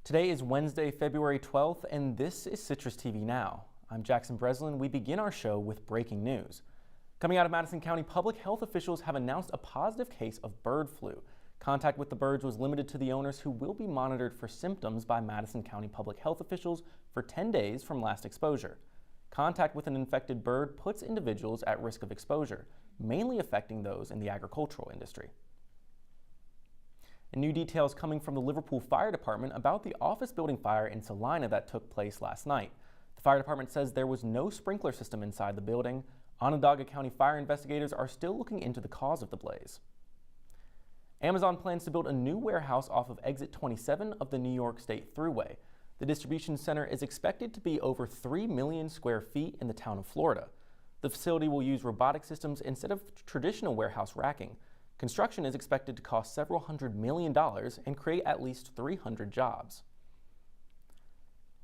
Today is Wednesday, February 12th, and this is Citrus TV Now. I'm Jackson Breslin. We begin our show with breaking news. Coming out of Madison County, public health officials have announced a positive case of bird flu. Contact with the birds was limited to the owners, who will be monitored for symptoms by Madison County public health officials for 10 days from last exposure. Contact with an infected bird puts individuals at risk of exposure, mainly affecting those in the agricultural industry. And new details coming from the Liverpool Fire Department about the office building fire in Salina that took place last night. The fire department says there was no sprinkler system inside the building. Onondaga County fire investigators are still looking into the cause of the blaze. Amazon plans to build a new warehouse off of exit 27 of the New York State Thruway. The distribution center is expected to be over 3 million square feet in the town of Florida. The facility will use robotic systems instead of traditional warehouse racking. Construction is expected to cost several $100 million and create at least 300 jobs.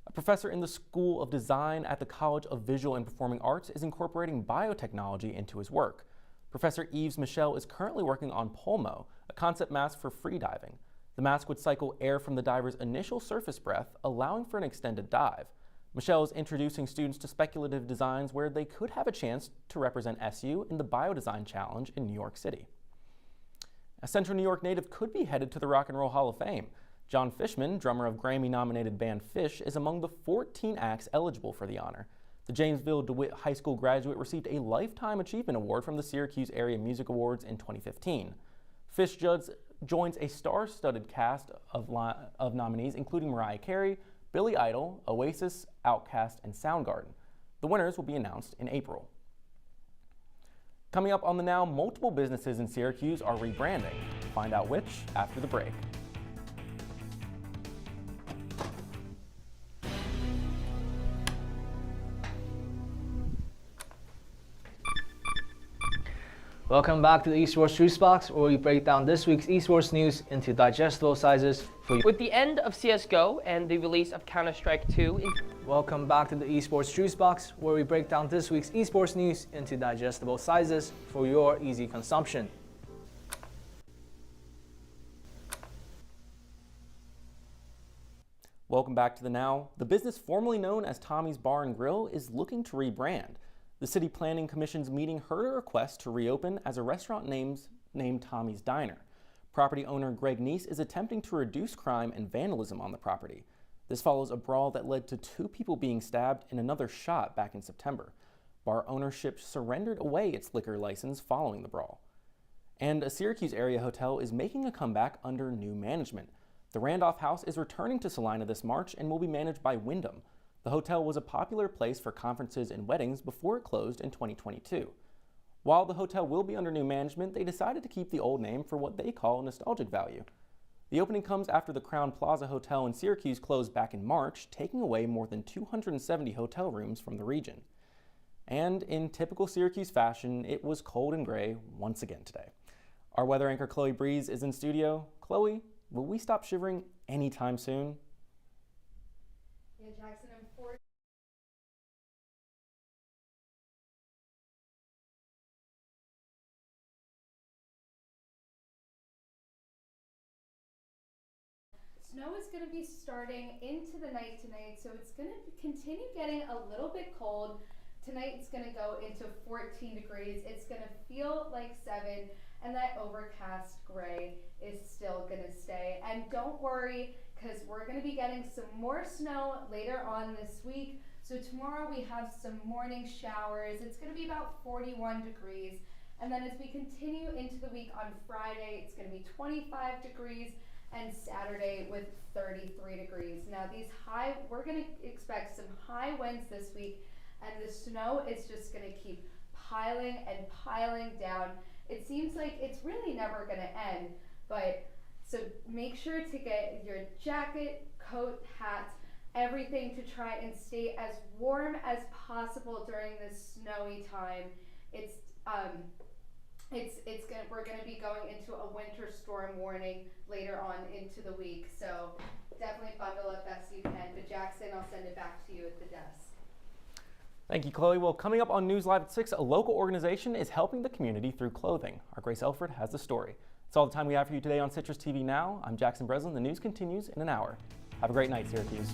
A professor in the School of Design at the College of Visual and Performing Arts is incorporating biotechnology into his work. Professor Yves Michel is currently working on Pulmo, a concept mask for freediving. The mask would cycle air from the diver's initial surface breath, allowing for an extended dive. Michel is introducing students to speculative designs where they could have a chance to represent SU in the Biodesign Challenge in New York City. A Central New York native could be headed to the Rock and Roll Hall of Fame. John Fishman, drummer of Grammy-nominated band Phish, is among the 14 acts eligible for the honor. The Jamesville DeWitt High School graduate received a Lifetime Achievement Award from the Syracuse Area Music Awards in 2015. Phish joins a star-studded cast of nominees, including Mariah Carey, Billy Idol, Oasis, Outkast, and Soundgarden. The winners will be announced in April. Coming up on the Now, multiple businesses in Syracuse are rebranding. Find out which after the break. Welcome back to the Esports Juice Box, where we break down this week's esports news into digestible sizes for you. With the end of CSGO and the release of Counter-Strike 2. Welcome back to the Esports Juice Box, where we break down this week's esports news into digestible sizes for your easy consumption. Welcome back to the Now. The business formerly known as Tommy's Bar and Grill is looking to rebrand. The City Planning Commission's meeting heard a request to reopen as a restaurant named Tommy's Diner. Property owner Greg Neese is attempting to reduce crime and vandalism on the property. This follows a brawl that led to 2 people being stabbed and another shot back in September. Bar ownership surrendered away its liquor license following the brawl. And a Syracuse area hotel is making a comeback under new management. The Randolph House is returning to Salina this March and will be managed by Wyndham. The hotel was a popular place for conferences and weddings before it closed in 2022. While the hotel will be under new management, they decided to keep the old name for what they call nostalgic value. The opening comes after the Crown Plaza Hotel in Syracuse closed back in March, taking away more than 270 hotel rooms from the region. And in typical Syracuse fashion, it was cold and gray once again today. Our weather anchor Chloe Breeze is in studio. Chloe, will we stop shivering anytime soon? Yeah, Jackson, snow is going to be starting into the night tonight, so it's going to continue getting a little bit cold. Tonight it's going to go into 14 degrees. It's going to feel like 7, and that overcast gray is still going to stay. And don't worry, because we're going to be getting some more snow later on this week. So tomorrow we have some morning showers. It's going to be about 41 degrees. And then as we continue into the week on Friday, it's going to be 25 degrees. And Saturday with 33 degrees. Now we're going to expect some high winds this week, and the snow is just going to keep piling and piling down. It seems like it's really never going to end, but so make sure to get your jacket, coat, hat, everything to try and stay as warm as possible during this snowy time. We're going to be going into a winter storm warning later on into the week, so definitely bundle up best you can. But Jackson, I'll send it back to you at the desk. Thank you, Chloe. Well, coming up on News Live at 6, a local organization is helping the community through clothing. Our Grace Elford has the story. That's all the time we have for you today on Citrus TV Now. I'm Jackson Breslin. The news continues in an hour. Have a great night, Syracuse.